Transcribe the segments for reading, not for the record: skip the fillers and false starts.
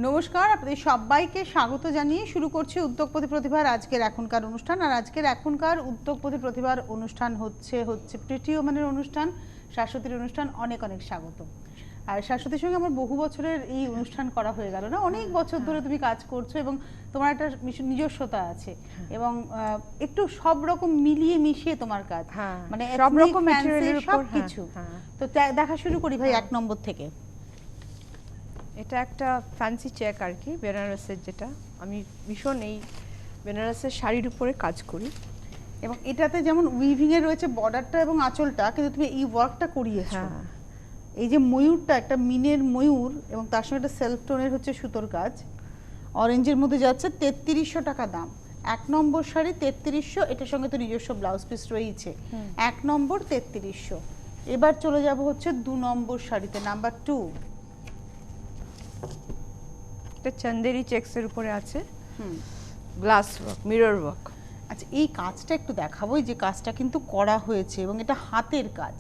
নমস্কার, আপনাদের সবাইকে স্বাগত জানিয়ে শুরু করছি উদ্যোগপতি প্রতিভার আজকের এখনকার অনুষ্ঠান। আর আজকের এখনকার উদ্যোগপতি প্রতিভার অনুষ্ঠান হচ্ছে প্রিটি ওম্যানের অনুষ্ঠান, শাশ্বতীর অনুষ্ঠান। অনেক অনেক স্বাগত। আর শাশ্বতীর সঙ্গে আমার বহু বছরের এই অনুষ্ঠান করা হয়ে গেল না, অনেক বছর ধরে তুমি কাজ করছো এবং তোমার একটা নিজস্বতা আছে এবং একটু সব রকম মিলিয়ে মিশিয়ে তোমার কাজ, মানে সব রকম ম্যাটেরিয়ালের উপর সবকিছু। তো দেখা শুরু করি ভাই 1 নম্বর থেকে। এটা একটা ফ্যান্সি চেক আর কি, বেনারসের, যেটা আমি ভীষণ এই বেনারসের শাড়ির উপরে কাজ করি। এবং এটাতে যেমন উইভিং এ রয়েছে বর্ডারটা এবং আঁচলটা, কিন্তু তুমি এই ওয়ার্কটা করিয়েছো। এই যে ময়ূরটা, একটা মিনের ময়ূর এবং তার সঙ্গে একটা সেলফ টোনের হচ্ছে সুতোর কাজ, অরেঞ্জের মধ্যে যাচ্ছে। 3300 টাকা দাম। 1 নম্বর শাড়ি 3300, এটার সঙ্গে তো নিজস্ব ব্লাউজ পিস রয়েছে। 1 নম্বর 3300। এবার চলে যাব হচ্ছে 2 নম্বর শাড়িতে, নাম্বার 2। এটা চন্দেরি চেকসের উপরে আছে, গ্লাস ওয়ার্ক, মিরর ওয়ার্ক। আচ্ছা, এই কাজটা একটু দেখাবো। এই যে কাজটা কিন্তু করা হয়েছে এবং এটা হাতের কাজ।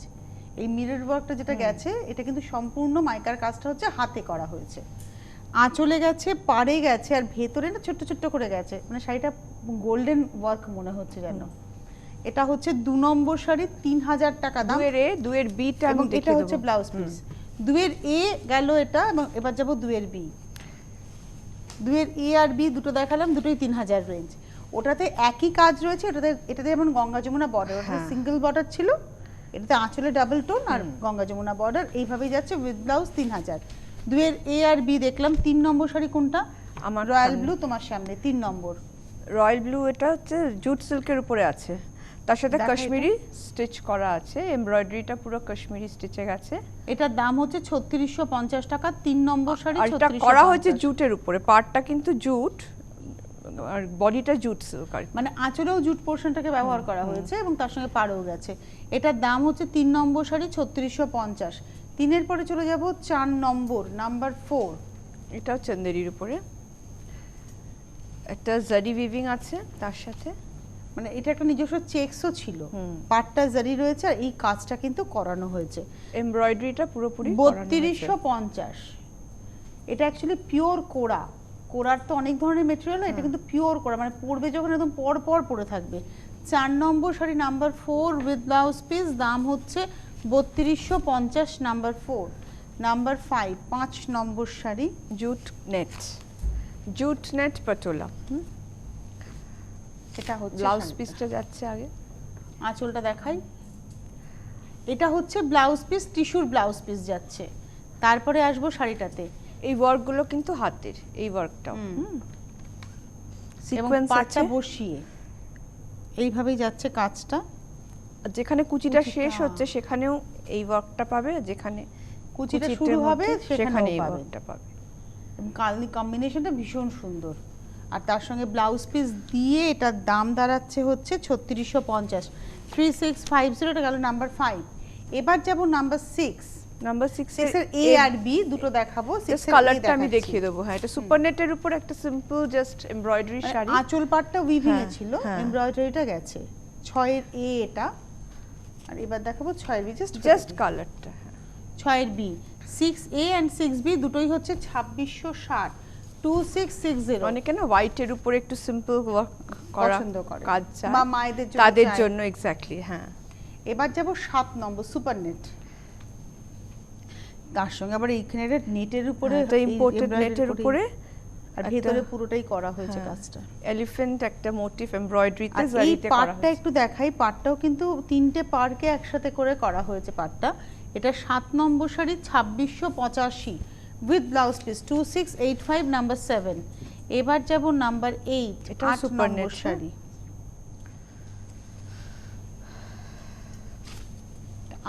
এই মিরর ওয়ার্কটা যেটা গেছে, এটা কিন্তু সম্পূর্ণ মাইকার কাজটা হচ্ছে হাতে করা হয়েছে। আঁচলে গেছে, পাড়ে গেছে, আর ভেতরে না ছোট্ট ছোট্ট করে গেছে, মানে শাড়িটা গোল্ডেন ওয়ার্ক মনে হচ্ছে যেন। এটা হচ্ছে 2 নম্বর শাড়ি, 3000 টাকা দাম। দুয়ের বিটা এবং এটা হচ্ছে ব্লাউজ পিস। 2 এর এ গেল এটা, এবং এবার যাব 2 এর বি। 2 এর এ আর বি দুটো দেখালাম, দুটোই 3000 রেঞ্জ। ওটাতে একই কাজ রয়েছে। এটাতে যেমন গঙ্গা যমুনা বর্ডার, ওটাতে সিঙ্গেল বর্ডার ছিল, এটাতে আঁচলে ডাবল টোন আর গঙ্গা যমুনা বর্ডার, এইভাবেই যাচ্ছে উইথ ব্লাউজ 3000। 2 এর এ আর বি দেখলাম। 3 নম্বর শাড়ি কোনটা? আমার রয়্যাল ব্লু, তোমার সামনে 3 নম্বর। রয়্যাল ব্লু, এটা হচ্ছে জুট সিল্কের উপরে আছে, তার সাথে কাশ্মীরি স্টিচ করা আছে, এমব্রয়ডারিটা পুরো কাশ্মীরি স্টিচে গেছে। এটার দাম হচ্ছে 3650 টাকা। 3 নম্বর শাড়ি, আর এটা করা হয়েছে জুটের উপরে, পাড়টা কিন্তু জুট আর বডিটা জুট সিল্ক, মানে আঁচলেও জুট পোরশনটাকে ব্যবহার করা হয়েছে এবং তার সঙ্গে পাড়ও গেছে। এটার দাম হচ্ছে 3 নম্বর শাড়ি 3650। 3 এর পরে চলে যাব 4 নম্বর, নাম্বার 4। এটাও চন্দেরির উপরে, একটা জারি উইভিং আছে তার সাথে, মানে এটা একটা নিজস্ব চেকসও ছিল, পাটটা জারি রয়েছে আর এই কাজটা কিন্তু করানো হয়েছে। এমব্রয়ডারিটা পুরোপুরি 3250। এটা অ্যাকচুয়ালি পিওর কোরা। কোরার তো অনেক ধরনের মেটেরিয়াল, এটা কিন্তু পিওর কোরা, মানে পরবে যখন একদম পর পর পরে থাকবে। 4 number sari, number 4 with blouse piece, দাম হচ্ছে 3250, number 4। Number 5, 5 number sari, jute net patola. এটা হচ্ছে ব্লাউজ পিসটা যাচ্ছে আগে, আঁচলটা দেখাই। এটা হচ্ছে ব্লাউজ পিস, টিস্যুর ব্লাউজ পিস যাচ্ছে। তারপরে আসবো শাড়িটাতে। এই ওয়ার্কগুলো কিন্তু হাতের, এই ওয়ার্কটাও সিকোয়েন্স পাটটা বসিয়ে এইভাবেই যাচ্ছে কাজটা। যেখানে কুচিটা শেষ হচ্ছে সেখানেও এই ওয়ার্কটা পাবে, যেখানে কুচিটা শুরু হবে সেখানে এই ওয়ার্কটা পাবে। এবং কালার কম্বিনেশনটা ভীষণ সুন্দর। আর তার সঙ্গে ব্লাউজ পিস দিয়ে এটার দাম দাঁড়াচ্ছে হচ্ছে 3650। 3650, এটা গেল নাম্বার 5। এবার যাব নাম্বার 6। নাম্বার 6 এর এ আর বি দুটো দেখাবো। 6 এর কালারটা আমি দেখিয়ে দেবো। হ্যাঁ, এটা সুপার নেটের উপর একটা সিম্পল জাস্ট এমব্রয়ডারি শাড়ি, আঁচল পাটটা উইভিং এ ছিল, এমব্রয়ডারিটা গেছে। 6 এর এ এটা, আর এবার দেখাবো 6 এর বি, জাস্ট কালারটা। 6 এর বি, 6A and 6B দুটোই হচ্ছে 2660, 2660। অনেকে না হোয়াইটের উপরে একটু সিম্পল ওয়ার্ক করা পছন্দ করে, কাজ চায় বা মায়েদের জন্য, তাদের জন্য এক্স্যাক্টলি। হ্যাঁ, এবার যাব 7 নম্বর, সুপার নেট। তার সঙ্গে আবার এইখানে নেটের উপরে, তো ইম্পোর্টেড নেটের উপরে, আর ভেতরে পুরোটাই করা হয়েছে কাজটা। এলিফ্যান্ট একটা মোটিভ এমব্রয়ডারিতে জারিতে করা হয়েছে। পাটটা একটু দেখাই। পাটটাও কিন্তু 3টে পাড়কে একসাথে করে করা হয়েছে পাটটা। এটা 7 number sari, 2685 with blouse piece, 2685, number 7। এবার যাব নাম্বার 8, এটা 8 নম্বর শাড়ি।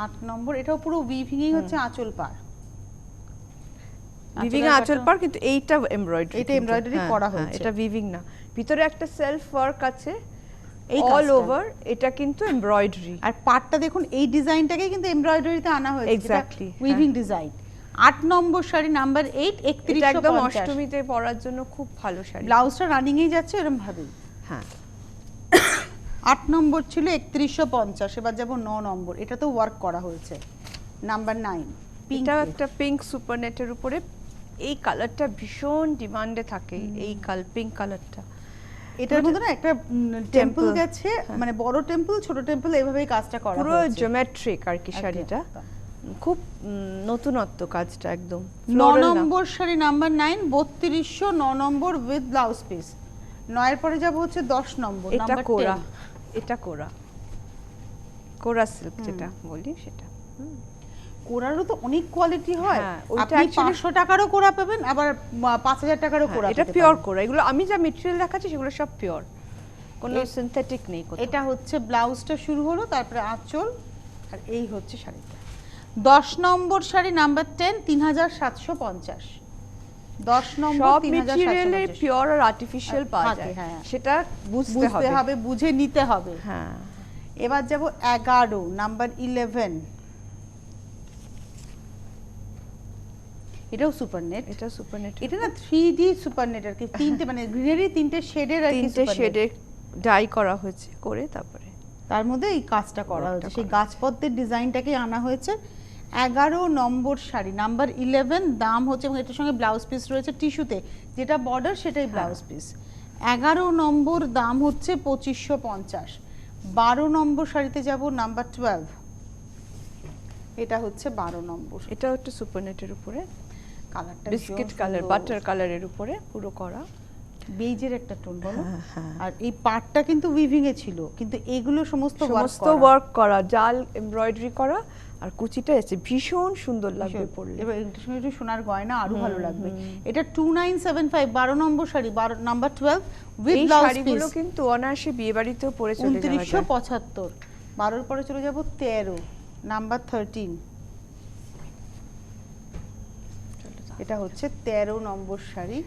8 নম্বর, এটাও পুরো উইভিংই হচ্ছে আঁচল পাড়, উইভিং আঁচল পাড়, কিন্তু এইটা এমব্রয়ডারি, এটা এমব্রয়ডারি করা হয়েছে। এটা উইভিং না, ভিতরে একটা সেলফ ওয়ার্ক আছে অল ওভার, এটা কিন্তু এমব্রয়ডারি। আর পাটটা দেখুন, এই ডিজাইনটাকে কিন্তু এমব্রয়ডারিতে আনা হয়েছে, এক্স্যাক্টলি উইভিং ডিজাইন। 8 নম্বর শাড়ি, নাম্বার 8, 3150। একদম অষ্টমীতে পরার জন্য খুব ভালো শাড়ি। ব্লাউজটা রানিং এই যাচ্ছে এরকম ভাবে। হ্যাঁ, 8 নম্বর ছিল 3150। এবার যাব 9 নম্বর। এটা তো ওয়ার্ক করা হয়েছে, নাম্বার 9। এটা একটা পিঙ্ক সুপার নেটের উপরে এই কালারটা ভীষণ ডিমান্ডে থাকে, এই পিঙ্ক কালারটা। এটার মধ্যে না একটা টেম্পল Temple, গেছে, মানে বড় টেম্পল ছোট টেম্পল এইভাবেই কাজটা করা পুরো হয়েছে। জিওমেট্রিক আর কি একদম, শাড়িটা, একদম। খুব নতুনত্ব কাজটা একদম। 9 number sari number 9 3200, 9 number with blouse piece. 9 এর পরে যাব হচ্ছে 10 নম্বর এটা নাম্বার কোরা, 10। এটা কোরা সিল্ক যেটা বলি সেটা। কোরারও তো অনেক কোয়ালিটি হয়, হ্যাঁ, ওইটা আপনি actually- 500 টাকারও কোরা পাবেন, আবার 5000 টাকারও কোরা এটা পেতে পিওর পারেন। কোরা, এগুলো আমি যা মেটেরিয়াল দেখাচ্ছি সেগুলো সব পিওর, কোনো সিনথেটিক নেই কোথাও। এটা হচ্ছে ব্লাউজটা শুরু হলো, তারপরে আঁচল, আর এই হচ্ছে শাড়িটা। 10 নম্বর শাড়ি নাম্বার 10 3750। 10 নম্বর সব মেটেরিয়ালে 3750। পিওর আর আর্টিফিশিয়াল পাওয়া থাকে, যায়, হ্যাঁ। সেটা বুঝতে বুঝতে হবে। হবে, বুঝে নিতে হবে। হ্যাঁ, এবার যাব 11 নাম্বার 11। এটাও সুপার নেট। এটা সুপার নেট, এটা না 3D সুপার নেট আর কি, তিনটে মানে গ্রিনারি তিনটে শেডের আর কি তিনটে super net। শেডে ডাই করা হয়েছে, করে তারপরে তার মধ্যে এই কাজটা করা Workটা হয়েছে, সেই করা গাছপদ্মের ডিজাইনটাকে আনা হয়েছে। 11 নম্বর শাড়ি নাম্বার 11, দাম হচ্ছে, এবং এটার সঙ্গে ব্লাউজ পিস রয়েছে টিস্যুতে, যেটা বর্ডার সেটাই ব্লাউজ পিস। 11 নম্বর দাম হচ্ছে 2550। 12 নম্বর শাড়িতে যাব নাম্বার 12। এটা হচ্ছে 12 নম্বর। এটাও একটা সুপার নেটের উপরে কালারটা বিস্কিট কালার, বাটার কালারের উপরে পুরো করা। বেজের একটা টোন বলো। হ্যাঁ, হ্যাঁ। আর এই পার্টটা কিন্তু উইভিং এ ছিল, কিন্তু এগুলো সমস্ত ওয়ার্ক করা, জাল এমব্রয়ডারি করা, আর কুচিটা আছে ভীষণ সুন্দর লাগবে পরলে। এবার এটার সঙ্গে একটু সোনার গয়না আরো ভালো লাগবে। এটা 2975, 12 নম্বর শাড়ি, নাম্বার 12 উইথ এই ব্লাউজ পিস। শাড়িগুলো কিন্তু অনায়াসে বিয়ে বাড়িতেও পরে চলে যাওয়া যায়। 2975। 12 পরে চলে যাব 13 নাম্বার 13। এটা হচ্ছে 13 নম্বর শাড়ি।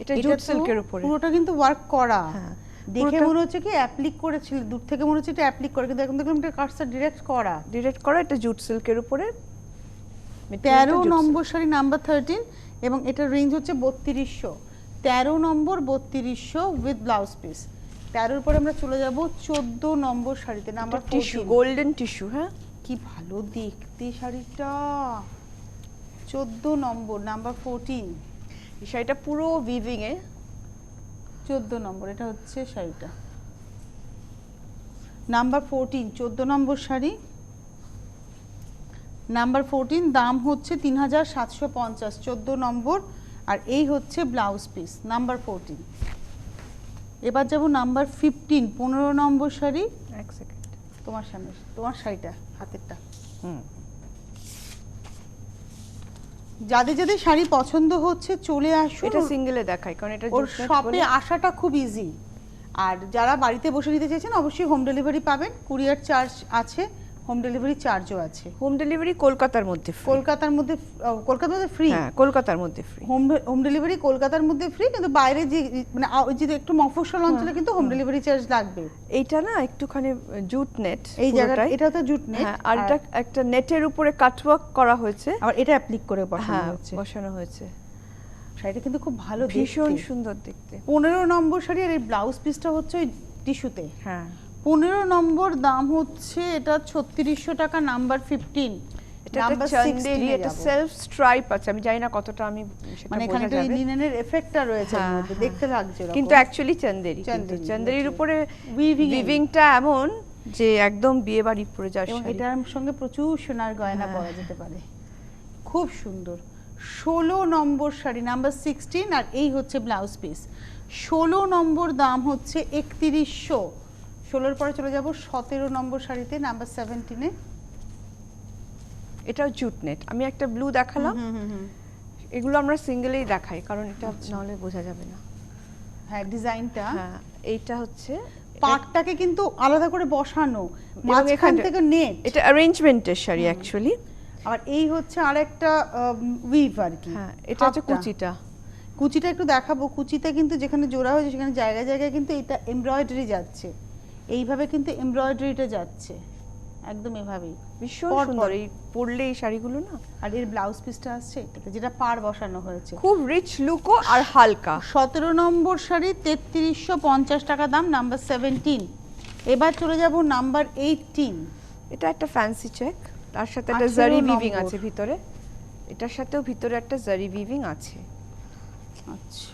এটা জুট সিল্কের উপরে, পুরোটা কিন্তু ওয়ার্ক করা। হ্যাঁ, দেখে পুরোটা- মনে হচ্ছে কি অ্যাপ্লিক করেছিল, দূর থেকে মনে হচ্ছে এটা অ্যাপ্লিক করে, কিন্তু এখন দেখলাম এটা কাজটা ডিরেক্ট করা। ডিরেক্ট করা, এটা জুট সিল্কের উপরে। 13 নম্বর শাড়ি নাম্বার 13, এবং এটার রেঞ্জ হচ্ছে 3200। 13 নম্বর 3200 উইথ ব্লাউজ পিস। 13 পরে আমরা চলে যাব 14 নম্বর শাড়িতে নাম্বার টিস্যু, 14। Golden tissue. হ্যাঁ, কি ভালো দেখতে শাড়িটা। 14 নম্বর নাম্বার 14। এই শাড়িটা পুরো উইভিং এ। 14 নম্বর এটা হচ্ছে শাড়িটা নাম্বার 14। 14 নম্বর শাড়ি নাম্বার 14, দাম হচ্ছে 3750। 14 নম্বর, আর এই হচ্ছে ব্লাউজ পিস নাম্বার 14। এবার যাব নাম্বার 15, 15 নম্বর শাড়ি। এক সেকেন্ড, তোমার সামনে, তোমার শাড়িটা হাতেরটা। যাদের যাদের শাড়ি পছন্দ হচ্ছে চলে আসুন, এটা সিঙ্গেলে দেখাই কারণ এটা ওর শপে আসাটা খুব ইজি। আর যারা বাড়িতে বসে নিতে চাইছেন অবশ্যই হোম ডেলিভারি পাবেন, কুরিয়ার চার্জ আছে, হোম ডেলিভারি চার্জও আছে। হোম ডেলিভারি কলকাতার মধ্যে free। কলকাতার মধ্যে ফ্রি। হ্যাঁ, কলকাতার মধ্যে ফ্রি। হোম ডেলিভারি কলকাতার মধ্যে ফ্রি, কিন্তু বাইরে যে মানে যদি একটু মফস্বল অঞ্চলে কিন্তু হোম ডেলিভারি চার্জ লাগবে। এইটা না একটুখানি জুট নেট, এই জায়গাটা এটা তো জুট নেট, হ্যাঁ, আর এটা একটা নেটের উপরে কাটওয়ার্ক করা হয়েছে। আবার এটা অ্যাপ্লিক করে বসানো হ্যাঁ, হয়েছে। বসানো হয়েছে, শাড়িটা কিন্তু খুব ভালো, ভীষণ দেখতে। সুন্দর দেখতে। 15 নম্বর শাড়ি, আর এই ব্লাউজ পিসটা হচ্ছে ওই টিস্যুতে। হ্যাঁ, 15 নম্বর দাম হচ্ছে এটা 3600 টাকা নাম্বার 15। এটা একটা চান্দেরি, এটা সেলফ স্ট্রাইপ আছে, আমি জানি না কতটা আমি সেটা মানে এখানে বোঝা একটা যাবে। লিনেনের এফেক্টটা রয়েছে এর হ্যাঁ, মধ্যে, হ্যাঁ। দেখতে লাগছে এরকম। কিন্তু অ্যাকচুয়ালি চান্দেরি, চান্দেরি, চান্দেরির okay. উপরে Weaving এ। উইভিংটা এমন যে একদম বিয়ে বাড়ি পরে যাওয়ার এবং শাড়ি। এটার সঙ্গে প্রচুর সোনার গয়না হ্যাঁ। পরা যেতে পারে, খুব সুন্দর। 16 নম্বর শাড়ি নাম্বার 16, আর এই হচ্ছে ব্লাউজ পিস। 16 নম্বর দাম হচ্ছে 3100। 16 পরে চলে যাব 17 নম্বর শাড়িতে নাম্বার 17-এ। এটাও জুট নেট, আমি একটা ব্লু দেখালাম, এগুলো আমরা সিঙ্গেলেই দেখাই কারণ এটা নাহলে বোঝা যাবে না। হ্যাঁ, ডিজাইনটা, হ্যাঁ, এইটা হচ্ছে পাটটাকে কিন্তু আলাদা করে বসানো, এবং মাঝখান এখানটা- থেকে নেট। এটা অ্যারেঞ্জমেন্টের শাড়ি অ্যাকচুয়ালি। আর এই হচ্ছে আরেকটা উইভ আর কি। হ্যাঁ, এটা হচ্ছে হাফটা। কুচিটা। কুচিটা একটু দেখাবো। কুচিতে কিন্তু যেখানে জোড়া হয়েছে সেখানে জায়গায় জায়গায় কিন্তু এটা এমব্রয়ডারি যাচ্ছে, এইভাবে কিন্তু এমব্রয়ডারিটা যাচ্ছে একদম এভাবেই। ভীষণ পর সুন্দর পর। এই পরলে এই শাড়িগুলো না, আর এর ব্লাউজ পিসটা আসছে এটাতে, যেটা পাড় বসানো হয়েছে। খুব রিচ লুকও আর হালকা। 17 নম্বর শাড়ি 3350 টাকা দাম, নাম্বার 17। এবার চলে যাব নাম্বার 18। এটা একটা ফ্যান্সি চেক, তার সাথে একটা 18 জারি উইভিং নম্বর। আছে ভিতরে। এটার সাথেও ভিতরে একটা জারি উইভিং আছে। আচ্ছা,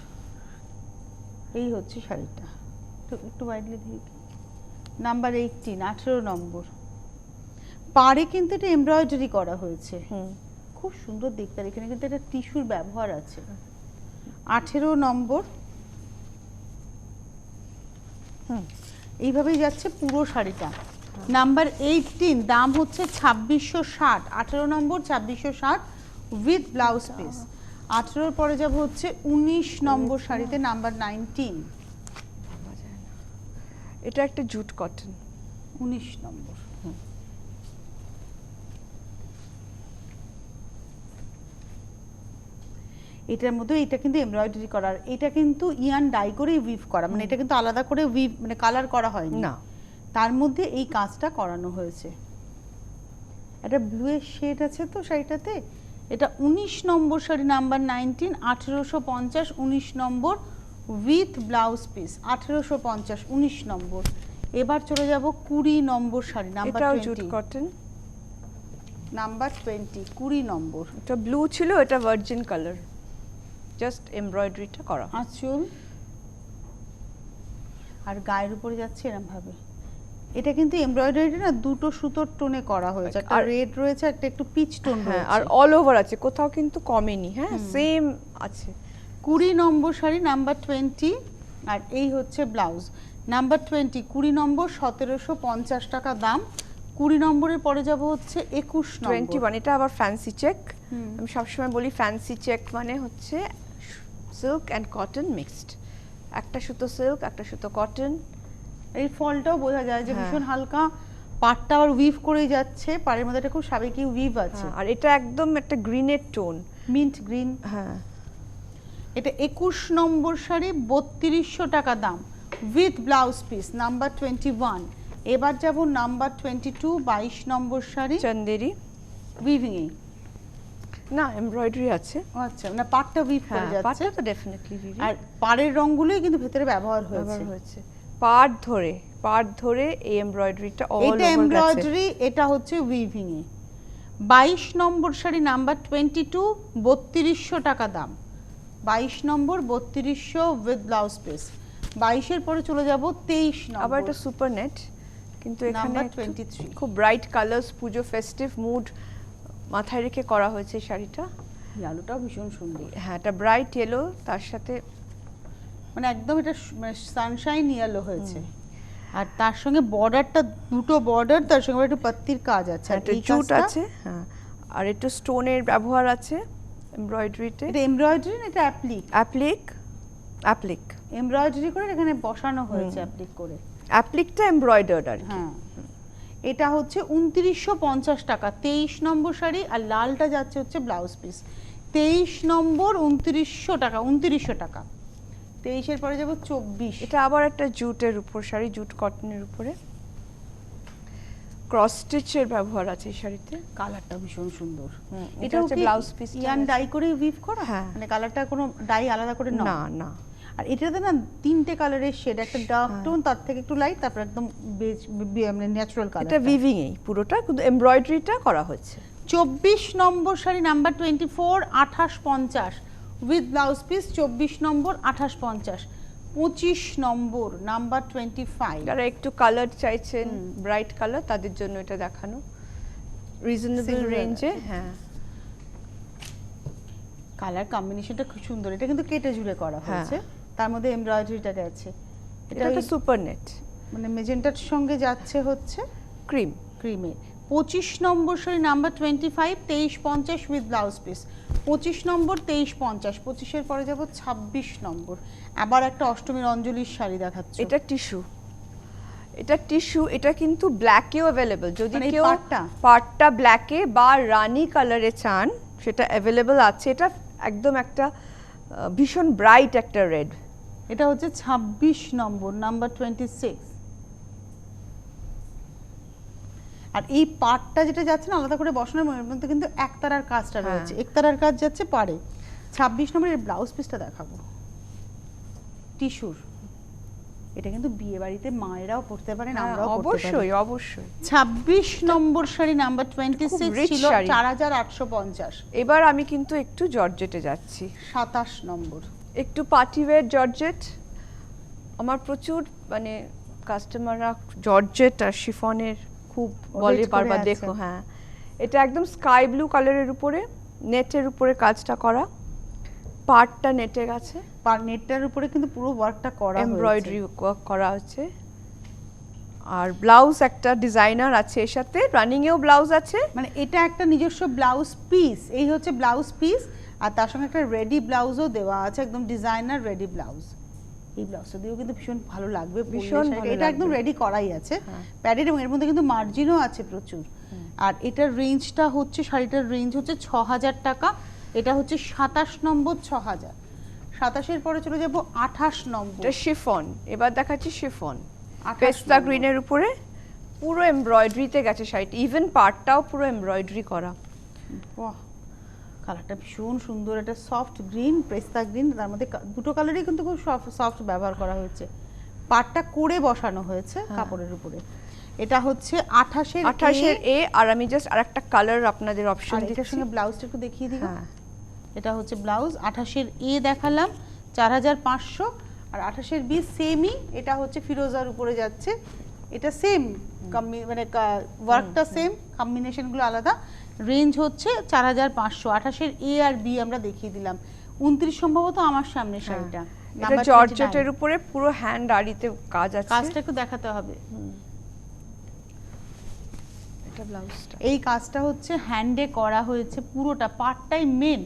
এই হচ্ছে শাড়িটা, একটু বাইরে দেখি। নাম্বার 18, 18 নম্বর। পাড়ে কিন্তু এটা এমব্রয়ডারি করা হয়েছে, খুব সুন্দর দেখতে। আর এখানে কিন্তু একটা টিস্যুর ব্যবহার আছে। 18 নম্বর। এইভাবেই যাচ্ছে পুরো শাড়িটা। নাম্বার 18, দাম হচ্ছে 2660। 18 নম্বর 2660 উইথ ব্লাউজ পিস। 18 পরে যাব হচ্ছে 19 নম্বর শাড়িতে, নাম্বার 19। এটা একটা জুট কটন, 19 নম্বর। এটার মধ্যে এটা কিন্তু এমব্রয়ডারি করার, এটা কিন্তু ইয়ান ডাই করে উইভ করা, মানে এটা কিন্তু আলাদা করে উইভ মানে কালার করা হয়নি না, তার মধ্যে এই কাজটা করানো হয়েছে। একটা ব্লু এর শেড আছে তো শাড়িটাতে। এটা 19 number sari, number 19, 1850, 19 number with blouse piece. 1850, 19 number. এবার চলে যাব 20 নম্বর শাড়ি, নাম্বার 20। এটাও জুট কটন, নাম্বার 20, 20 নম্বর। এটা ব্লু ছিল, এটা ভার্জিন কালার, জাস্ট এমব্রয়ডারিটা করা। আঁচল আর গায়ের উপরে যাচ্ছে এরকম ভাবে। এটা কিন্তু এমব্রয়ডারিটা না দুটো সুতোর টোনে করা হয়েছে, একটা রেড রয়েছে, একটা একটু পিচ টোন রয়েছে, আর অল ওভার আছে, কোথাও কিন্তু কমেনি। হ্যাঁ, সেম আছে। 20 নম্বর শাড়ি, নাম্বার 20। আর এই হচ্ছে ব্লাউজ, নাম্বার 20। 20 নম্বর 1750 টাকা দাম। 20 নম্বরের পরে যাব হচ্ছে 21 নম্বর, 21। এটা আবার ফ্যান্সি চেক। আমি সবসময় বলি ফ্যান্সি চেক মানে হচ্ছে সিল্ক অ্যান্ড কটন মিক্সড। একটা সুতো সিল্ক, একটা সুতো কটন। এই ফলটাও বোঝা যায় যে ভীষণ হালকা, পাড়টা আবার উইভ করে যাচ্ছে, পাড়ের মধ্যে একটা খুব সাবেকি উইভ আছে। আর এটা একদম একটা গ্রিনের টোন, মিন্ট গ্রিন। হ্যাঁ, এটা 21 নম্বর শাড়ি, 3200 টাকা দাম উইথ ব্লাউজ পিস, নাম্বার 21। এবার যাব নাম্বার 22, 22 নম্বর শাড়ি, চন্দেরি। উইভিং এ না, এমব্রয়ডারি আছে। আচ্ছা, মানে পাড়টা উইভ করে যাচ্ছে, পাটটা তো ডেফিনেটলি উইভিং। আর পাড়ের রংগুলোই কিন্তু ভেতরে ব্যবহার হয়েছে। পাট ধরে এই এমব্রয়ডারিটা অল ওভার এটা এমব্রয়ডারি, এটা হচ্ছে উইভিং এ। 22 নম্বর শাড়ি, নাম্বার 22, 3200 টাকা দাম। 22 নম্বর 3200 উইথ ব্লাউজ পিস। 22 এর পরে চলে যাব 23 নম্বর। আবার এটা সুপার নেট, কিন্তু এখানে নাম্বার একটু 23। খুব ব্রাইট কালার্স, পুজো ফেস্টিভ মুড মাথায় রেখে করা হয়েছে এই শাড়িটা। আলোটাও ভীষণ সুন্দর। হ্যাঁ, এটা ব্রাইট ইয়েলো, তার সাথে মানে একদম এটা মানে সানশাইন ইয়েলো হয়েছে। আর তার সঙ্গে বর্ডারটা, দুটো বর্ডার, তার সঙ্গে একটু পাত্তির কাজ আছে, আর একটা এই জুট কাজটা আছে। হ্যাঁ, আর একটু স্টোনের ব্যবহার আছে এমব্রয়ডারিতে। এটা এমব্রয়ডারি না, এটা অ্যাপ্লিক। অ্যাপ্লিক এমব্রয়ডারি করে এখানে বসানো হয়েছে অ্যাপ্লিক করে। অ্যাপ্লিকটা এমব্রয়ডার্ড আর কি। হ্যাঁ, এটা হচ্ছে 2950 টাকা। 23 নম্বর শাড়ি, আর লালটা যাচ্ছে হচ্ছে ব্লাউজ পিস। 23 নম্বর 2900 টাকা, 2900 টাকা। 23 এর পরে যাব 24। এটা আবার একটা জুটের উপর শাড়ি, জুট কটনের উপরে ক্রস স্টিচের ব্যবহার আছে এই শাড়িতে। কালারটা ভীষণ সুন্দর। এটা হচ্ছে ব্লাউজ পিস, ইয়ান ডাই করে উইভ করা। হ্যাঁ, মানে কালারটা কোনো ডাই আলাদা করে না না। আর এটাতে না তিনটে কালারের শেড, একটা ডার্ক টোন, তার থেকে একটু লাইট, তারপর একদম মানে ন্যাচারাল কালার। এটা উইভিং এই পুরোটা, কিন্তু এমব্রয়ডারিটা করা হয়েছে। 24 number sari, number 24, 2850 with blouse piece. 24 number 2850। 25 number, number 25। যারা একটু কালার চাইছেন, ব্রাইট কালার, তাদের জন্য এটা দেখানো রিজনেবল রেঞ্জে। হ্যাঁ, কালার কম্বিনেশনটা খুব সুন্দর। এটা কিন্তু কেটে ঝুলে করা হয়েছে, তার মধ্যে এমব্রয়ডারিটা আছে। এটা একটা সুপার নেট, মানে মেজেন্টার সঙ্গে যাচ্ছে হচ্ছে ক্রিমে। 25 number sari, number 25, 2350 with blouse piece. 25 number 2350। 25 এর পরে যাব 26 নম্বর। আবার একটা অষ্টমীর অঞ্জলির শাড়ি দেখাচ্ছে। এটা টিস্যু, এটা কিন্তু ব্ল্যাকেও অ্যাভেলেবল। যদি মানে কেউ পাড়টা ব্ল্যাকে বা রানী কালারে চান, সেটা অ্যাভেলেবল আছে। এটা একদম একটা ভীষণ ব্রাইট একটা রেড। এটা হচ্ছে 26 নম্বর, নাম্বার 26। আর এই পাড়টা যেটা যাচ্ছে না আলাদা করে বসানোর মধ্যে কিন্তু একতারার কাজটা রয়েছে, একতারার কাজ যাচ্ছে পাড়ে। 26 নম্বরের ব্লাউজ পিসটা দেখাবো, টিস্যুর। এটা কিন্তু বিয়ে বাড়িতে মায়েরাও পড়তে পারেন, হ্যাঁ, আমরাও পড়তে পারি। অবশ্যই অবশ্যই। 26 নম্বর শাড়ি নাম্বার 26 rich ছিল শাড়ি। 4850। এবার আমি কিন্তু একটু জর্জেটে যাচ্ছি, 27 নম্বর। একটু পার্টি ওয়্যার জর্জেট। আমার প্রচুর মানে কাস্টমাররা জর্জেট আর শিফনের খুব বলে Wait করে বারবার আছে। দেখো। হ্যাঁ, এটা একদম স্কাই ব্লু কালারের উপরে নেটের উপরে কাজটা করা, পার্টটা নেটে গেছে, নেটটার উপরে কিন্তু পুরো ওয়ার্কটা করা হয়েছে। এমব্রয়ডারি ওয়ার্ক করা হচ্ছে। আর ব্লাউজ একটা ডিজাইনার আছে এর সাথে, রানিং এও ব্লাউজ আছে। মানে এটা একটা নিজস্ব ব্লাউজ পিস, এই হচ্ছে ব্লাউজ পিস, আর তার সঙ্গে একটা রেডি ব্লাউজও দেওয়া আছে, একদম ডিজাইনার রেডি ব্লাউজ। এই ব্লাউজটা দিয়েও কিন্তু ভীষণ ভালো লাগবে, ভীষণ ভালো এটা একদম লাগবে। রেডি করাই আছে, হ্যাঁ। প্যাডেড, এবং এর মধ্যে কিন্তু মার্জিনও আছে প্রচুর। আর এটার রেঞ্জটা হচ্ছে, শাড়িটার রেঞ্জ হচ্ছে 6000 টাকা। এটা হচ্ছে 27 নম্বর, 6000। 27-এর পরে চলে যাব 28 নম্বর। এটা শিফন। এবার দেখাচ্ছি শিফন, 28 পেস্তা নম্বর। গ্রিনের উপরে পুরো এমব্রয়ডারিতে গেছে শাড়িটা, ইভেন পার্টটাও পুরো এমব্রয়ডারি করা। বাহ, কালারটা ভীষণ সুন্দর, এটা সফট গ্রিন, পেস্তা গ্রিন, তার মধ্যে দুটো কালারই কিন্তু খুব সফট ব্যবহার করা হয়েছে, পাটটা করে বসানো হয়েছে কাপড়ের উপরে। এটা হচ্ছে 28-এর এ। আর আমি জাস্ট আরেকটা কালার আপনাদের অপশন আর এটার দিচ্ছি। সঙ্গে ব্লাউজটা একটু দেখিয়ে দিই। হ্যাঁ, এটা হচ্ছে ব্লাউজ, 28-এর এ দেখালাম 4500, আর 28-এর বি সেমই, এটা হচ্ছে ফিরোজার উপরে যাচ্ছে, এটা সেম মানে ওয়ার্কটা সেম, কম্বিনেশনগুলো আলাদা। রেঞ্জ হচ্ছে 4500। 28-এর এ আর বি আমরা দেখিয়ে দিলাম। 29 সম্ভবত আমার সামনে শাড়িটা, এটা নাম্বার জর্জেটের উপরে পুরো হ্যান্ড আরিতে কাজ আছে। কাজটা একটু দেখাতে হবে। এটা ব্লাউজটা, এই কাজটা হচ্ছে হ্যান্ডে করা হয়েছে পুরোটা, পার্টটাই মেন,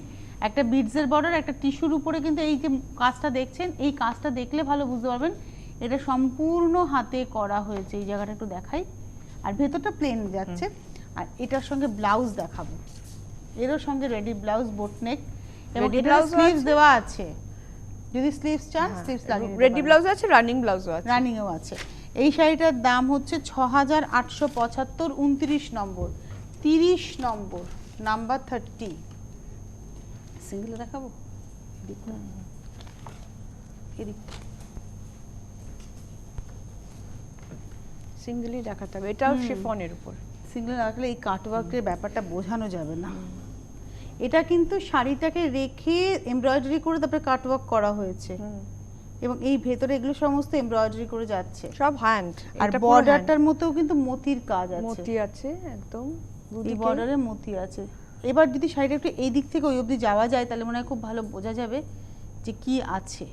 একটা বিডসের বর্ডার, একটা টিস্যুর উপরে কিন্তু এই যে কাজটা দেখছেন, এই কাজটা দেখলে ভালো বুঝতে পারবেন এটা সম্পূর্ণ হাতে করা হয়েছে। এই জায়গাটা একটু দেখাই, আর ভেতরটা প্লেন যাচ্ছে। আর এটার সঙ্গে ব্লাউজ দেখাবো, এরও সঙ্গে রেডি ব্লাউজ, বোট নেক, এবং Ready এটা blouse ও স্লিভস আছে। দেওয়া আছে, যদি স্লিভস চান স্লিভস লাগিয়ে দিতে রেডি পারেন। ব্লাউজ আছে, রানিং ব্লাউজও আছে। রানিংও আছে। এই শাড়িটার দাম হচ্ছে 6875, 29 নম্বর, 30 নম্বর, নাম্বার 30। সিঙ্গেল দেখাবো, সিঙ্গেলই দেখাতে হবে। এটাও শিফনের উপর। সিঙ্গেল রাখলে এই কাটওয়ার্কের ব্যাপারটা বোঝানো যাবে না। এটা কিন্তু শাড়িটাকে রেখে এমব্রয়ডারি করে তারপরে কাটওয়ার্ক করা হয়েছে, এবং এই ভেতরে এগুলো সমস্ত এমব্রয়ডারি করে যাচ্ছে, সব হ্যান্ড। আর বর্ডারটার মধ্যেও কিন্তু মতির কাজ আছে, মতি আছে একদম এই দুদিকে। বর্ডারে মতি আছে। এবার যদি শাড়িটা একটু এই দিক থেকে ওই অবধি যাওয়া যায় তাহলে মনে হয় খুব ভালো বোঝা যাবে যে কি আছে।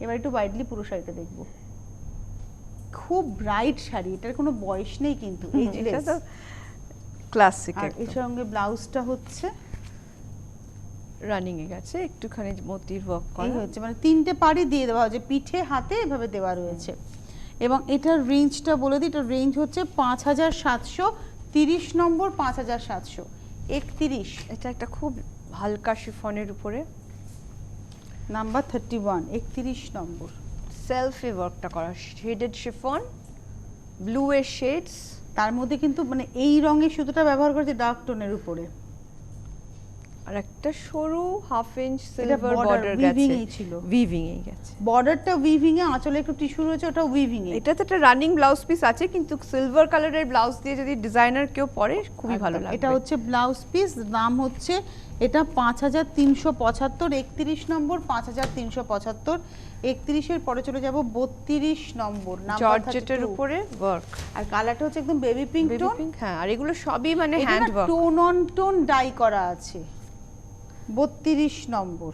এবার একটু ওয়াইডলি পুরো শাড়িটা দেখবো। খুব ব্রাইট শাড়ি, এটার কোনো বয়স নেই কিন্তু, এটা তো ক্লাসিক। আর এর সঙ্গে ব্লাউজটা হচ্ছে রানিং এ গেছে, একটুখানি মতির ওয়ার্ক এই করা হচ্ছে, মানে 3টে পাড়ি দিয়ে দেওয়া হয়েছে, পিঠে হাতে এভাবে দেওয়া রয়েছে। এবং এটার রেঞ্জটা বলে দিই, এটার রেঞ্জ হচ্ছে 5700, 30 নম্বর, 5700, 31 এটা একটা খুব হালকা শিফনের উপরে নাম্বার 31, 31 নম্বর। সেলফি ওয়ার্কটা করা, শেডেড শিফন, ব্লু এর শেডস। তার মধ্যে কিন্তু মানে এই রঙের সুতোটা ব্যবহার করেছে ডার্ক টোনের উপরে, আর একটা সরু হাফ ইঞ্চ এটা সিলভার border, বর্ডার weaving গেছে, এই ছিল। উইভিং এই গেছে। বর্ডারটা উইভিং এ, আঁচলে একটু টিস্যু রয়েছে, ওটা উইভিং এ। এটা তো একটা রানিং ব্লাউজ পিস আছে, কিন্তু সিলভার কালারের ব্লাউজ দিয়ে যদি ডিজাইনার কেউ পরে খুবই ভালো লাগবে। এটা হচ্ছে ব্লাউজ পিস, দাম হচ্ছে এটা 5375, 31 নম্বর, 5375, 31-এর পরে চলে যাব 32 নম্বর, জর্জেটের উপরে ওয়ার্ক, আর কালারটা হচ্ছে একদম baby pink baby tone. Pink. হ্যাঁ, আর এগুলো সবই মানে hand work, tone on tone dye করা আছে। 32 নম্বর,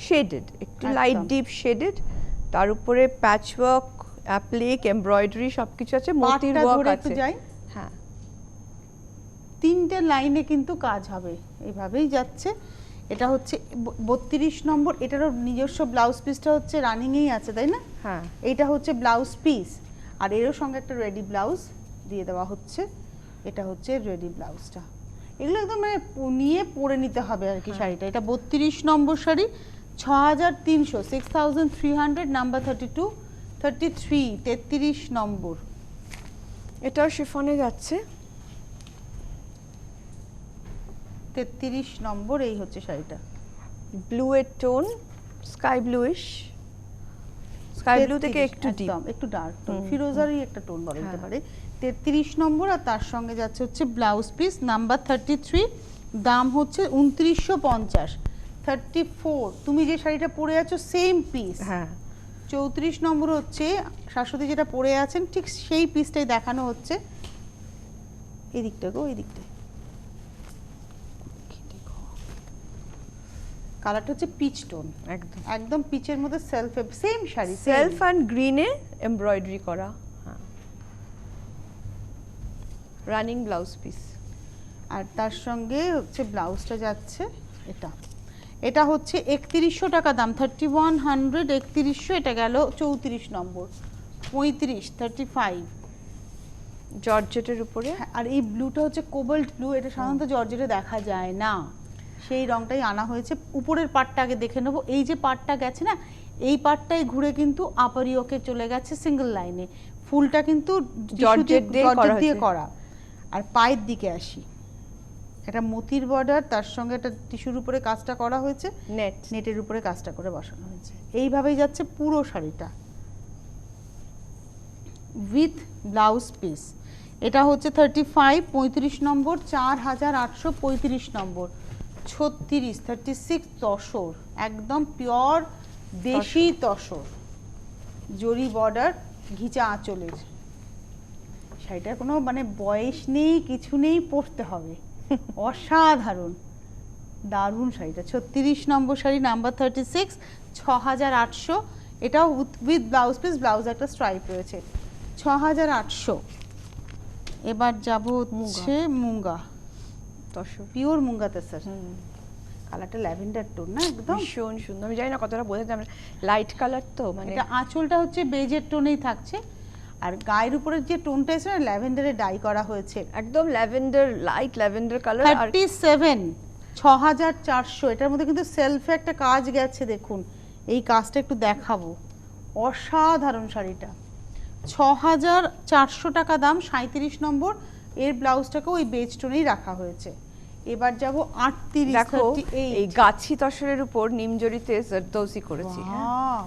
শেডেড, একটু একদম। লাইট ডিপ শেডেড, তার উপরে প্যাচ ওয়ার্ক, অ্যাপ্লিক, এমব্রয়ডারি সবকিছু আছে, মতির পাটটা ওয়ার্ক ধরে একটু আছে। যাই, হ্যাঁ, 3টে লাইনে কিন্তু কাজ হবে, এইভাবেই যাচ্ছে। এটা হচ্ছে 32 নম্বর, এটারও নিজস্ব ব্লাউজ পিসটা হচ্ছে রানিংয়েই আছে, তাই না? হ্যাঁ, এইটা হচ্ছে ব্লাউজ পিস, আর এরও সঙ্গে একটা রেডি ব্লাউজ দিয়ে দেওয়া হচ্ছে। এটা হচ্ছে রেডি ব্লাউজটা। এগুলো একদম মানে নিয়ে পরে নিতে হবে আর কি শাড়িটা। এটা 32 নম্বর শাড়ি, 6300, 6300, নাম্বার 32, 33, 33 নম্বর। এটাও শিফনে যাচ্ছে। 33 নম্বর, এই হচ্ছে শাড়িটা। ব্লু এর tone, sky bluish, sky blue থেকে 33, একটু ডিপ, একদম একটু ডার্ক টোন, ফিরোজারি একটা টোন বলা যেতে পারে। 33 নম্বর, আর তার সঙ্গে যাচ্ছে হচ্ছে ব্লাউজ পিস নাম্বার 33, দাম হচ্ছে 2950। 34 তুমি যে শাড়িটা পরে আছো সেম পিস। হ্যাঁ 34 নম্বর হচ্ছে শাশ্বতী যেটা পরে আছেন ঠিক সেই পিসটাই দেখানো হচ্ছে। এই দিকটা গো, এই দিকটা কালারটা হচ্ছে পিচ টোন, একদম একদম পিচের মধ্যে self, same sari, self and গ্রিনে এমব্রয়ডারি করা, হ্যাঁ রানিং ব্লাউজ পিস। আর তার সঙ্গে হচ্ছে ব্লাউজটা যাচ্ছে এটা, এটা হচ্ছে 3100 টাকা দাম, 3100, 3100, এটা গেল 34 নম্বর, 35, 35। জর্জেটের উপরে, হ্যাঁ, আর এই ব্লুটা হচ্ছে কোবাল্ট ব্লু, এটা সাধারণত জর্জেটে দেখা যায় না, সেই রংটাই আনা হয়েছে। উপরের পার্টটা আগে দেখে নেবো, এই যে পার্টটা গেছে না, এই পার্টটাই ঘুরে কিন্তু আপার ইয়োকে চলে গেছে সিঙ্গেল লাইনে, ফুলটা কিন্তু জর্জেট দিয়ে করা। আর পায়ের দিকে আসি, একটা মতির বর্ডার, তার সঙ্গে একটা টিস্যুর উপরে কাজটা করা হয়েছে, নেটের উপরে কাজটা করে বসানো হয়েছে। এইভাবেই যাচ্ছে পুরো শাড়িটা উইথ ব্লাউজ পিস। এটা হচ্ছে 35, 35 নম্বর, 4835 নম্বর, 36, 36 তসর, একদম পিওর দেশি তসর, জরি বর্ডার, ঘিচা আঁচলের। শাড়িটার কোনো মানে বয়স নেই, কিছু নেই, পরতে হবে, অসাধারণ দারুণ শাড়িটা। 36 নম্বর শাড়ি নাম্বার 36, 6800, এটাও উইথ ব্লাউজ পিস, ব্লাউজ একটা স্ট্রাইপ রয়েছে, 6800। এবার যাব হচ্ছে মুঙ্গা, তসর পিওর মুঙ্গাতে স্যার, কালারটা ল্যাভেন্ডার টোন না, একদম ভীষণ সুন্দর। আমি জানি না কতটা বোঝা যায়, লাইট কালার তো, মানে এটা আঁচলটা হচ্ছে বেজের টোনেই থাকছে, আর গায়ের উপরের যে টোনটা এসে না ল্যাভেন্ডারে ডাই করা হয়েছে, একদম ল্যাভেন্ডার, লাইট ল্যাভেন্ডার কালার। আর 37, 6400, এটার মধ্যে কিন্তু সেলফে একটা কাজ গেছে, দেখুন এই কাজটা একটু দেখাবো, অসাধারণ শাড়িটা, 6400 টাকা দাম, 37 নম্বর, এর ব্লাউজটাকে ওই বেজ টোনেই রাখা হয়েছে। এবার যাব 38, দেখো 38, এই গাছি তসরের উপর নিমজরিতে জর্দৌসি করেছি, হ্যাঁ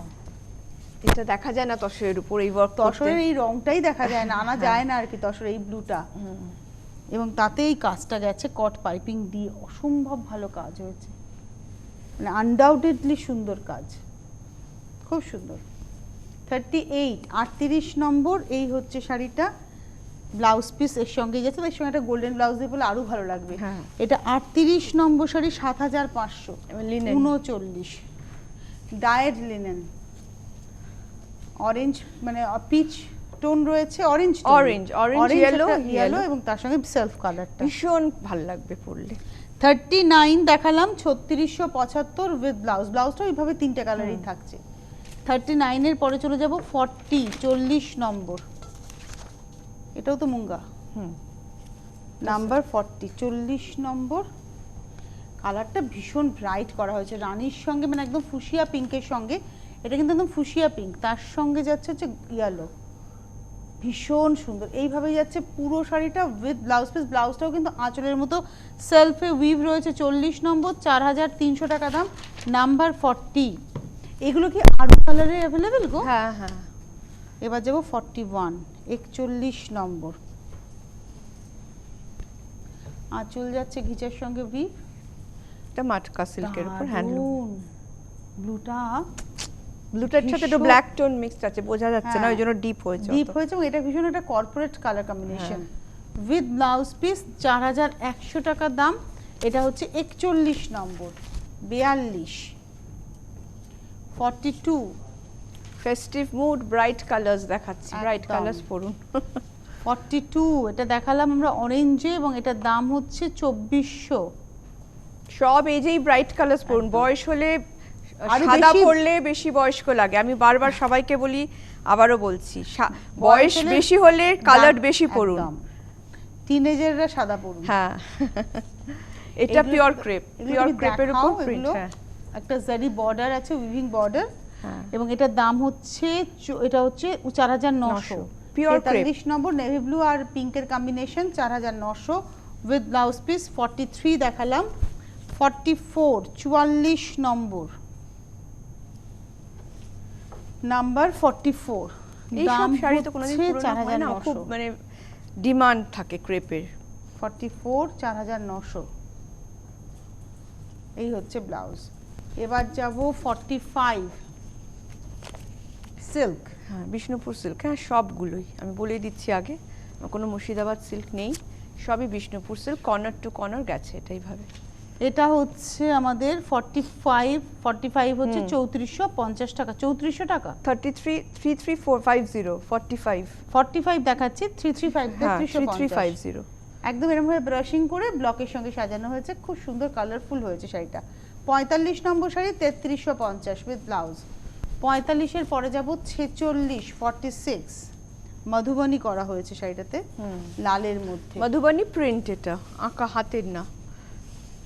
এটা দেখা যায় না তসরের উপর, এই ওয়ার্ক তসরের এই রংটাই দেখা যায় না, আনা যায় না আর কি তসরের এই ব্লুটা, এবং তাতে এই কাজটা গেছে কট পাইপিং দিয়ে, অসম্ভব ভালো কাজ হয়েছে, মানে আনডাউটেডলি সুন্দর কাজ, খুব সুন্দর। 38, 38 নম্বর, এই হচ্ছে শাড়িটা, ব্লাউজ পিস এর সঙ্গে গেছে, এর সঙ্গে একটা গোল্ডেন ব্লাউজ দিয়ে বলে আরো ভালো লাগবে। এটা 38 number sari, 7500, linen 39, dyed linen, orange মানে পিচ টোন রয়েছে, অরেঞ্জ ইয়েলো, এবং তার সঙ্গে সেলফ কালারটা ভীষণ ভালো লাগবে পরলে। 39 দেখালাম, 3675 উইথ ব্লাউজ, ব্লাউজটা এইভাবে তিনটে কালারই থাকছে। 39 এর পরে চলে যাব 40, 40 নম্বর, এটাও তো মুঙ্গা, নাম্বার 40, 40 নম্বর, কালারটা ভীষণ ব্রাইট করা হয়েছে রানীর সঙ্গে, মানে একদম ফুশিয়া পিঙ্কের সঙ্গে, এটা কিন্তু একদম ফুশিয়া পিঙ্ক, তার সঙ্গে যাচ্ছে হচ্ছে ইয়েলো, ভীষণ সুন্দর। এইভাবেই যাচ্ছে পুরো শাড়িটা উইথ ব্লাউজ পিস, ব্লাউজটাও কিন্তু আঁচলের মতো সেলফে উইভ রয়েছে। 40 নম্বর, 4300 টাকা দাম, নাম্বার 40। এগুলো কি আরো কালারে অ্যাভেলেবেল গো? হ্যাঁ হ্যাঁ। এবার যাব 41, 41 নম্বর, আঁচল যাচ্ছে ঘিচার সঙ্গে উইভ, এটা মাটকা সিল্কের উপর হ্যান্ডলুম, ব্লুটা ব্লুটার সাথে একটু ব্ল্যাক টোন মিক্সড আছে, বোঝা যাচ্ছে না, ওই জন্য ডিপ হয়েছে, ডিপ হয়েছে, এবং এটা ভীষণ একটা corporate colour combination with blouse piece, 4100 টাকা দাম। এটা হচ্ছে 41 নম্বর, 42, 42, ফেস্টিভ মুড, ব্রাইট কালার্স দেখাচ্ছি, ব্রাইট কালার্স পরুন। 42, এটা দেখালাম আমরা অরেঞ্জে, এবং এটার দাম হচ্ছে 2400। সব এজেই ব্রাইট কালার্স পরুন, বয়স হলে সাদা পরলে বেশি বয়স্ক লাগে, আমি বারবার সবাইকে বলি, আবারও বলছি, বয়স বেশি হলে কালার বেশি পরুন, টিনেজাররা সাদা পরুন। হ্যাঁ এটা পিওর ক্রেপ, পিওর ক্রেপের উপর প্রিন্ট, একটা জারি বর্ডার আছে, উইভিং বর্ডার, এবং এটার দাম হচ্ছে, এটা হচ্ছে 4900, পিওর ক্রেপ। 43 নম্বর, নেভি ব্লু আর পিঙ্কের কম্বিনেশন, 4900 উইথ ব্লাউজ পিস। 43 দেখালাম, 44, 44 নম্বর, নাম্বার 44, এই সব দাম শাড়ি তো কোনোদিন হচ্ছে পুরনো হয় না, খুব 4900, মানে ডিমান্ড থাকে ক্রেপের। 44 4900, এই হচ্ছে ব্লাউজ। এবার যাব 45 সিল্ক। হ্যাঁ, বিষ্ণুপুর সিল্ক, হ্যাঁ সবগুলোই আমি বলেই দিচ্ছি আগে, আমার কোনো মুর্শিদাবাদ সিল্ক নেই, সবই Bishnupur silk, corner to corner গেছে এটাই ভাবে। এটা হচ্ছে আমাদের 45 হচ্ছে 3450 টাকা, 3400 টাকা। 33450 45 45 দেখাচ্ছি, 335 হ্যাঁ 3350, 3350। একদম এরকম ভাবে ব্রাশিং করে ব্লকের সঙ্গে সাজানো হয়েছে, খুব সুন্দর কালারফুল হয়েছে শাড়িটা। 45 নম্বর শাড়ি 3350 উইথ ব্লাউজ। 45 এর পরে যাব 46 46, মধুবনী করা হয়েছে শাড়িটাতে লালের মধ্যে। মধুবনী প্রিন্ট, এটা আঁকা হাতের না,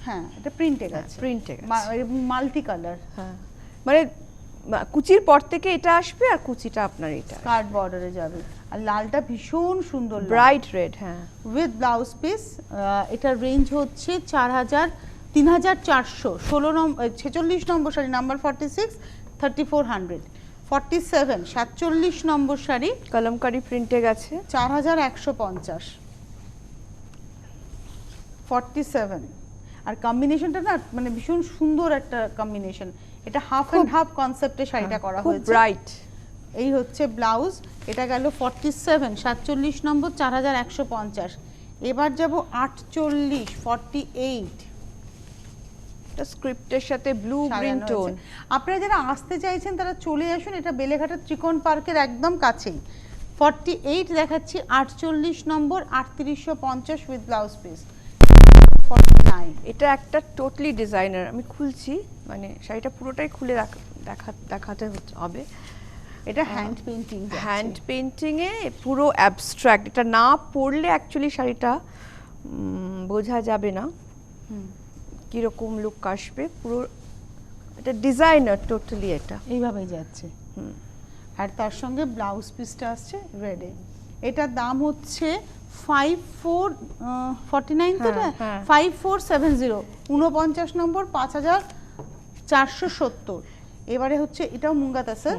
হ্যাঁ এটা প্রিন্টে গেছে, প্রিন্টে গেছে, মাল্টি কালার। হ্যাঁ মানে কুচির পর থেকে এটা আসবে আর কুচিটা আপনার এটা স্কার্ট বর্ডারে যাবে। আর লালটা ভীষণ সুন্দর, ব্রাইট রেড, হ্যাঁ উইথ ব্লাউজ পিস। এটার রেঞ্জ হচ্ছে 3400, 46 নম্বর শাড়ি নাম্বার 46 3400। 47 47 নম্বর শাড়ি কলমকারি প্রিন্টে গেছে 4150। 47 আর কম্বিনেশনটা না মানে ভীষণ সুন্দর একটা কম্বিনেশন, এটা হাফ এন্ড হাফ কনসেপ্টে শাড়িটা করা খুব হয়েছে, ব্রাইট। এই হচ্ছে ব্লাউজ। এটা গেল 47 47 নম্বর 4150। এবার যাব 48 48, এটা স্ক্রিপ্টের সাথে ব্লু গ্রিন সাজানো টোন। হয়েছে। আপনারা যারা আসতে চাইছেন তারা চলে আসুন, এটা বেলেঘাটা ত্রিকোণ পার্কের একদম কাছেই। 48 দেখাচ্ছি, 48 নম্বর 3850 উইথ ব্লাউজ পিস। 49 এটা একটা টোটালি ডিজাইনার, আমি খুলছি মানে শাড়িটা পুরোটাই খুলে দেখাতে হবে। এটা হ্যান্ড পেইন্টিং, হ্যান্ড পেইন্টিং এ পুরো অ্যাবস্ট্রাক্ট, এটা না পরলে অ্যাকচুয়ালি শাড়িটা বোঝা যাবে না কিরকম লুক আসবে, পুরো এটা ডিজাইনার টোটালি, এটা এইভাবেই যাচ্ছে। আর তার সঙ্গে ব্লাউজ পিসটা আসছে রেডে। এটার দাম হচ্ছে 5449, তো না 5470, 49 নম্বর 5470। এবারে হচ্ছে এটাও মুঙ্গাতা স্যার,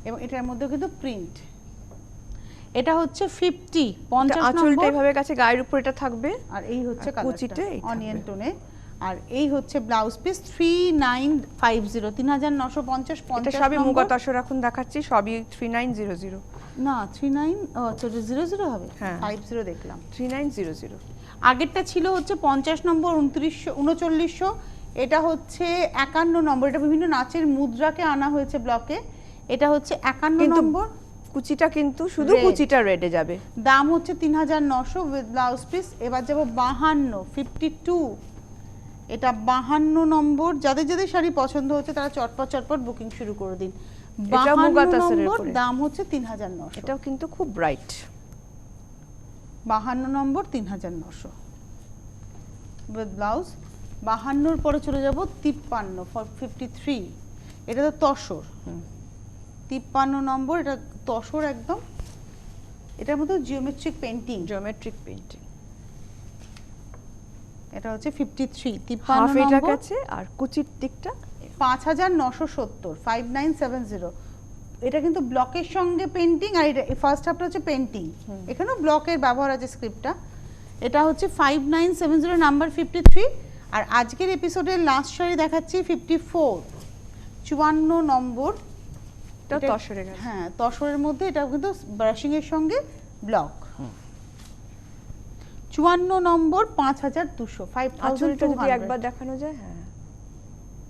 এবং এটার মধ্যে কিন্তু প্রিন্ট। এটা হচ্ছে 50 50 আঁচলটা নম্বর, এইভাবে গেছে, গায়ের উপর এটা থাকবে, আর এই হচ্ছে কুচিতে কালারটা অনিয়ন টোনে। আর এই হচ্ছে ব্লাউজ পিস 3950, 3950 এটা 50 সবই নম্বর। মুগা তসর এখন দেখাচ্ছি, সবই 3900। না 39, ও আচ্ছা 00 হবে, হ্যাঁ 50 দেখলাম। 3900 আগেরটা ছিল হচ্ছে 50 নম্বর 3900। এটা হচ্ছে 51 নম্বর, এটা বিভিন্ন নাচের মুদ্রাকে আনা হয়েছে ব্লকে। এটা হচ্ছে 51 নম্বর, কুচিটা কিন্তু শুধু Red। কুচিটা রেডে যাবে, দাম হচ্ছে 3900 উইথ ব্লাউজ পিস। এবার যাব 52 52, এটা 52 নম্বর। যাদের যাদের শাড়ি পছন্দ হচ্ছে তারা চটপট চটপট বুকিং শুরু করে দিন। এটা মুগা 52 তাসরের নম্বর, উপরে। দাম হচ্ছে 3900। এটাও কিন্তু খুব ব্রাইট। 52 number 3900 with blouse. 52 পরে চলে যাব 53 53, এটা তো তসর। 53 নম্বর, এটা তসর একদম, এটার মধ্যে জিওমেট্রিক পেইন্টিং, জিওমেট্রিক পেইন্টিং। এটা হচ্ছে 53 হাফ 53 এটা নম্বর, গেছে আর কুচির দিকটা 5970 5970। এটা কিন্তু ব্লকের সঙ্গে পেইন্টিং, আর এটা ফার্স্ট হাফটা হচ্ছে পেইন্টিং, এখানেও ব্লকের ব্যবহার আছে স্ক্রিপ্টটা। এটা হচ্ছে 5970 নাম্বার 53। আর আজকের এপিসোডের লাস্ট শাড়ি দেখাচ্ছি 54 54 নম্বর, এটা তসরে গেছে, হ্যাঁ তসরের মধ্যে, এটা কিন্তু ব্রাশিং এর সঙ্গে ব্লক। 54 নম্বর 5200, আঁচলটা যদি 5200, একবার দেখানো যায়, হ্যাঁ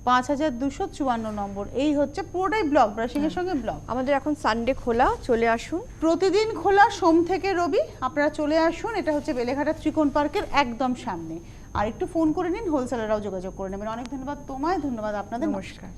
5254 নম্বর। এই হচ্ছে পুরোটাই ব্লক, ব্রাশিং এর সঙ্গে ব্লক। আমাদের এখন সানডে খোলা, চলে আসুন। প্রতিদিন খোলা সোম থেকে রবি, আপনারা চলে আসুন। এটা হচ্ছে বেলেঘাটা ত্রিকোণ পার্কের একদম সামনে। আর একটু ফোন করে নিন, হোলসেলাররাও যোগাযোগ করে নেবেন। অনেক ধন্যবাদ তোমায়, ধন্যবাদ আপনাদের, নমস্কার।